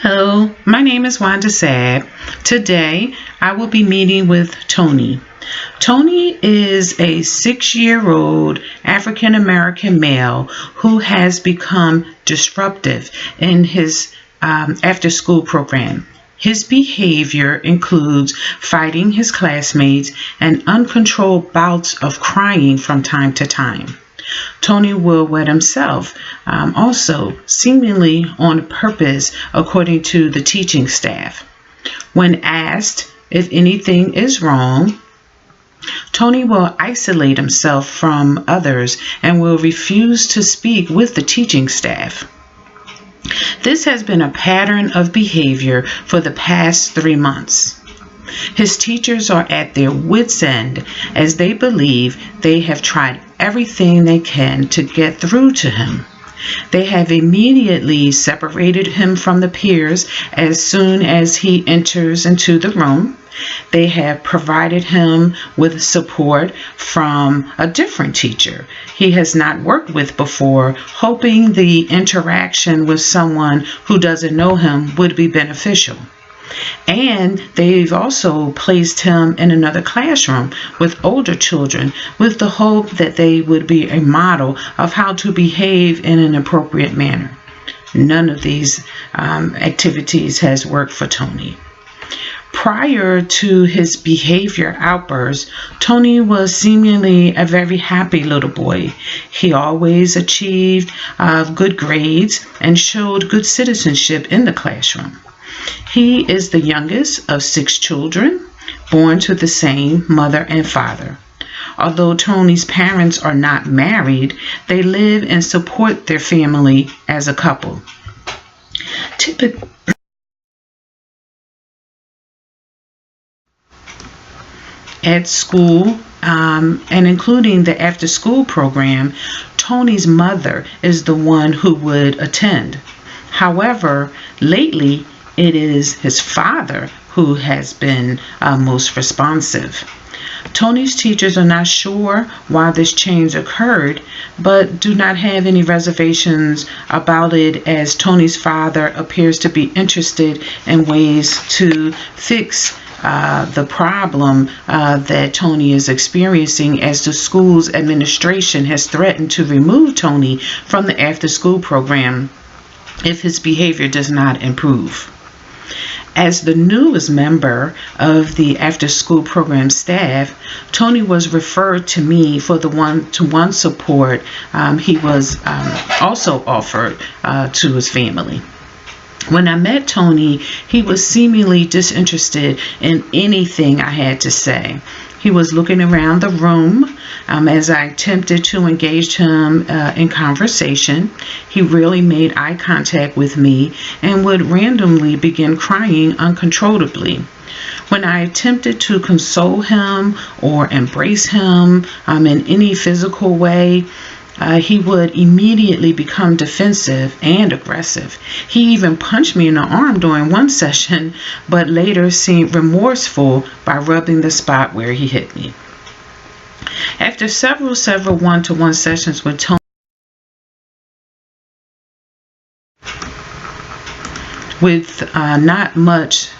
Hello, my name is Wanda Sad. Today I will be meeting with Tony. Tony is a 6-year-old African American male who has become disruptive in his after school program. His behavior includes fighting his classmates and uncontrolled bouts of crying from time to time. Tony will wet himself, also seemingly on purpose, according to the teaching staff. When asked if anything is wrong, Tony will isolate himself from others and will refuse to speak with the teaching staff. This has been a pattern of behavior for the past 3 months. His teachers are at their wits' end as they believe they have tried everything they can to get through to him. They have immediately separated him from the peers as soon as he enters into the room. They have provided him with support from a different teacher he has not worked with before, hoping the interaction with someone who doesn't know him would be beneficial. And they've also placed him in another classroom with older children with the hope that they would be a model of how to behave in an appropriate manner. None of these activities has worked for Tony. Prior to his behavior outburst, Tony was seemingly a very happy little boy. He always achieved good grades and showed good citizenship in the classroom. He is the youngest of 6 children, born to the same mother and father. Although Tony's parents are not married, they live and support their family as a couple. At school, and including the after-school program, Tony's mother is the one who would attend. However, lately, it is his father who has been most responsive. Tony's teachers are not sure why this change occurred, but do not have any reservations about it, as Tony's father appears to be interested in ways to fix the problem that Tony is experiencing, as the school's administration has threatened to remove Tony from the after-school program if his behavior does not improve. As the newest member of the after-school program staff, Tony was referred to me for the one-to-one support he was also offered to his family. When I met Tony, he was seemingly disinterested in anything I had to say. He was looking around the room as I attempted to engage him in conversation. He really made eye contact with me and would randomly begin crying uncontrollably. When I attempted to console him or embrace him in any physical way, he would immediately become defensive and aggressive. He even punched me in the arm during one session, but later seemed remorseful by rubbing the spot where he hit me. After several one-to-one sessions with Tony, with not much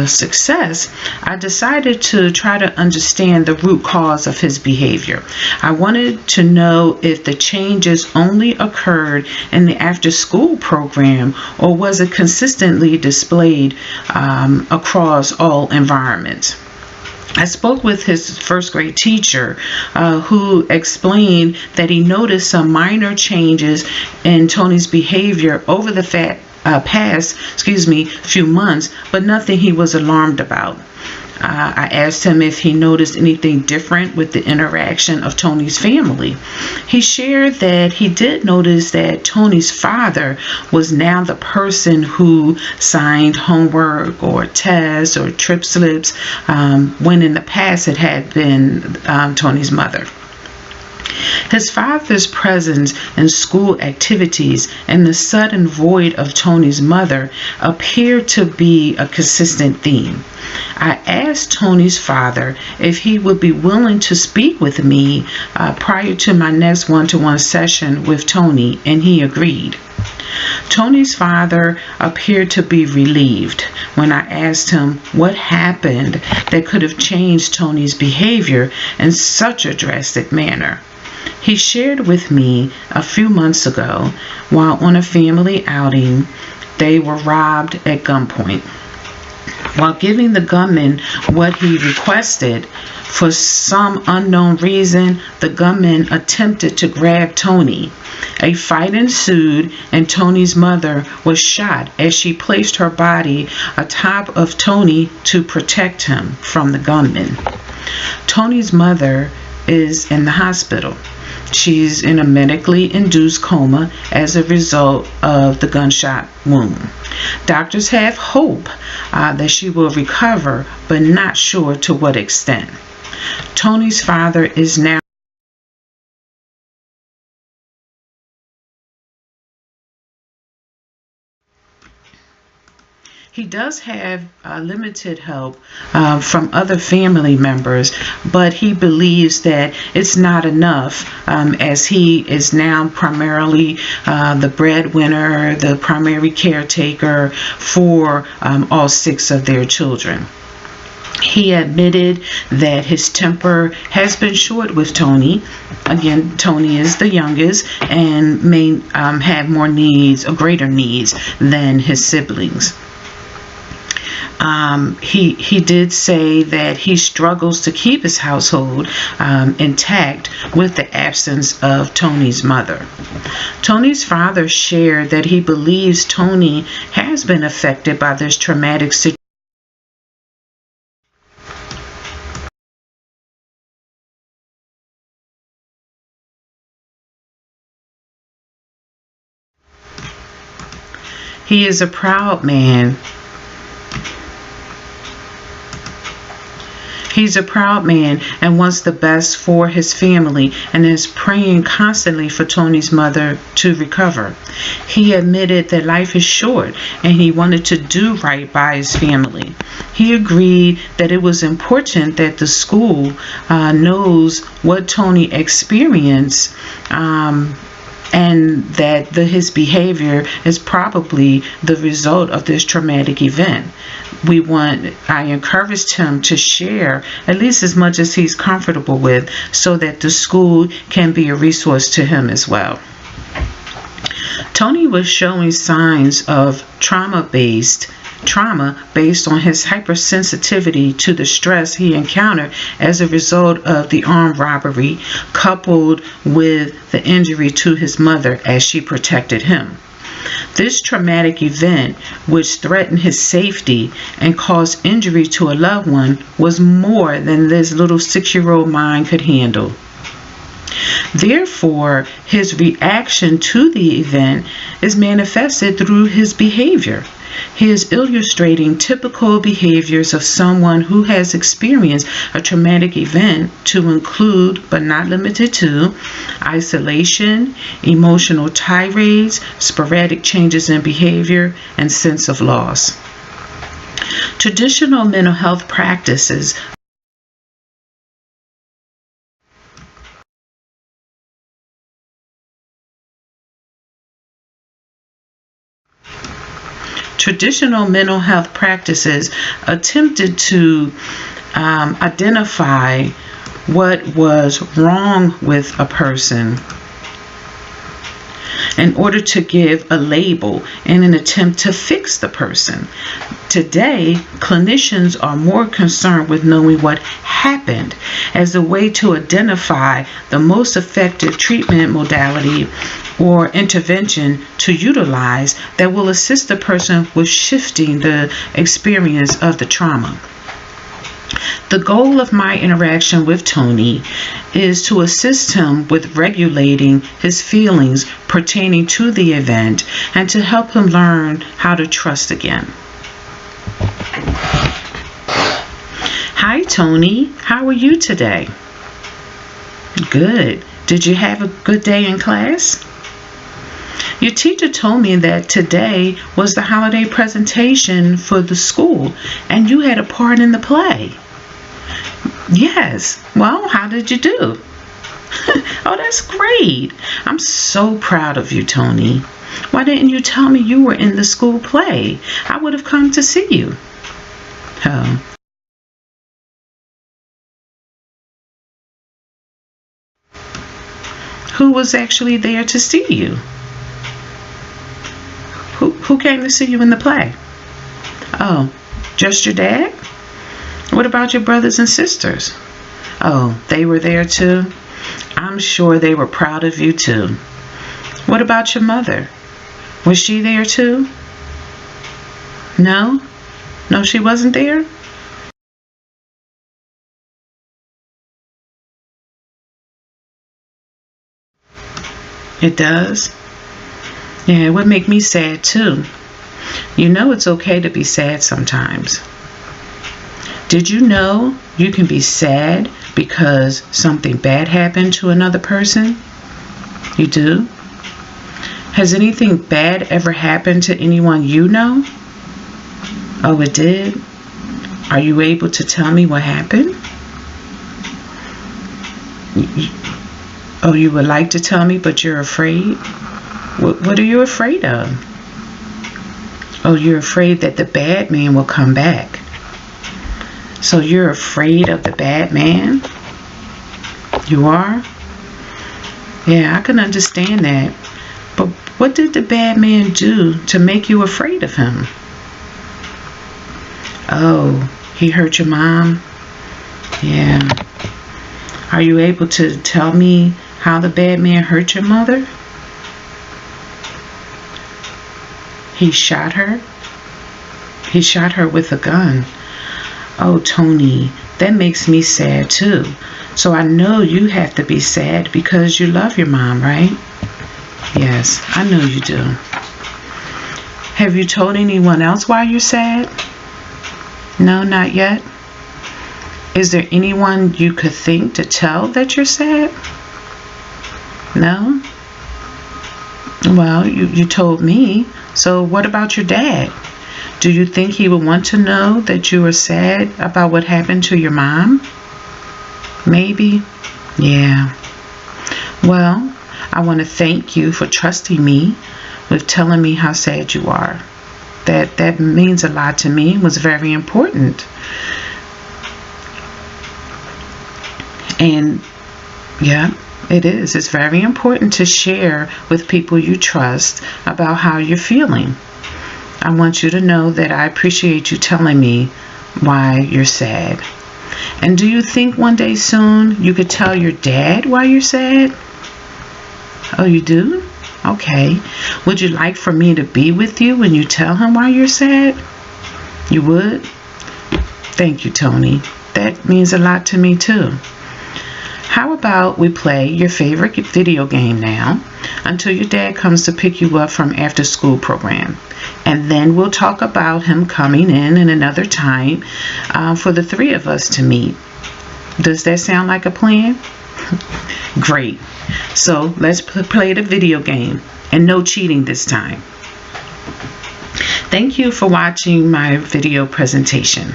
success, I decided to try to understand the root cause of his behavior. I wanted to know if the changes only occurred in the after-school program, or was it consistently displayed across all environments. I spoke with his first grade teacher who explained that he noticed some minor changes in Tony's behavior over the past few months, but nothing he was alarmed about. I asked him if he noticed anything different with the interaction of Tony's family. He shared that he did notice that Tony's father was now the person who signed homework or tests or trip slips, when in the past it had been Tony's mother. His father's presence in school activities and the sudden void of Tony's mother appeared to be a consistent theme. I asked Tony's father if he would be willing to speak with me prior to my next one-to-one session with Tony, and he agreed. Tony's father appeared to be relieved when I asked him what happened that could have changed Tony's behavior in such a drastic manner. He shared with me a few months ago, while on a family outing, they were robbed at gunpoint. While giving the gunman what he requested, for some unknown reason, the gunman attempted to grab Tony. A fight ensued, and Tony's mother was shot as she placed her body atop of Tony to protect him from the gunman. Tony's mother is in the hospital. She's in a medically induced coma as a result of the gunshot wound. Doctors have hope that she will recover, but not sure to what extent. Tony's father is now He does have limited help from other family members, but he believes that it's not enough, as he is now primarily the breadwinner, the primary caretaker for all 6 of their children. He admitted that his temper has been short with Tony. Again, Tony is the youngest and may have more needs or greater needs than his siblings. He did say that he struggles to keep his household intact with the absence of Tony's mother. Tony's father shared that he believes Tony has been affected by this traumatic situation. He is a proud man. He's a proud man and wants the best for his family and is praying constantly for Tony's mother to recover. He admitted that life is short and he wanted to do right by his family. He agreed that it was important that the school knows what Tony experienced, and that his behavior is probably the result of this traumatic event. I encouraged him to share at least as much as he's comfortable with, so that the school can be a resource to him as well. Tony was showing signs of trauma based on his hypersensitivity to the stress he encountered as a result of the armed robbery, coupled with the injury to his mother as she protected him. This traumatic event, which threatened his safety and caused injury to a loved one, was more than this little 6-year-old mind could handle. Therefore, his reaction to the event is manifested through his behavior. He is illustrating typical behaviors of someone who has experienced a traumatic event, to include, but not limited to, isolation, emotional tirades, sporadic changes in behavior, and sense of loss. Traditional mental health practices attempted to identify what was wrong with a person in order to give a label in an attempt to fix the person. Today, clinicians are more concerned with knowing what happened as a way to identify the most effective treatment modality or intervention to utilize that will assist the person with shifting the experience of the trauma. The goal of my interaction with Tony is to assist him with regulating his feelings pertaining to the event and to help him learn how to trust again. Hi, Tony. How are you today? Good. Did you have a good day in class? Your teacher told me that today was the holiday presentation for the school and you had a part in the play. Yes. Well, how did you do? Oh, that's great. I'm so proud of you, Tony. Why didn't you tell me you were in the school play? I would have come to see you. Oh. Who was actually there to see you? Who came to see you in the play? Oh, just your dad? What about your brothers and sisters? Oh, they were there too? I'm sure they were proud of you too. What about your mother? Was she there too? No? No, she wasn't there? It does? Yeah, it would make me sad too. You know it's okay to be sad sometimes. Did you know you can be sad because something bad happened to another person? You do? Has anything bad ever happened to anyone you know? Oh, it did? Are you able to tell me what happened? Oh, you would like to tell me, but you're afraid? What are you afraid of? Oh, you're afraid that the bad man will come back. So you're afraid of the bad man? You are? Yeah, I can understand that. But what did the bad man do to make you afraid of him? Oh, he hurt your mom? Yeah. Are you able to tell me how the bad man hurt your mother? He shot her? He shot her with a gun. Oh, Tony, that makes me sad too. So I know you have to be sad because you love your mom, right? Yes, I know you do. Have you told anyone else why you're sad? No, not yet. Is there anyone you could think to tell that you're sad? No? Well, you told me. So what about your dad? Do you think he would want to know that you are sad about what happened to your mom? Maybe. Yeah. Well, I want to thank you for trusting me with telling me how sad you are. That means a lot to me. It was very important. And yeah, it is. It's very important to share with people you trust about how you're feeling. I want you to know that I appreciate you telling me why you're sad. And do you think one day soon you could tell your dad why you're sad? Oh, you do? Okay. Would you like for me to be with you when you tell him why you're sad? You would? Thank you, Tony. That means a lot to me too. How about we play your favorite video game now until your dad comes to pick you up from after school program. And then we'll talk about him coming in another time for the three of us to meet. Does that sound like a plan? Great. So let's play the video game, and no cheating this time. Thank you for watching my video presentation.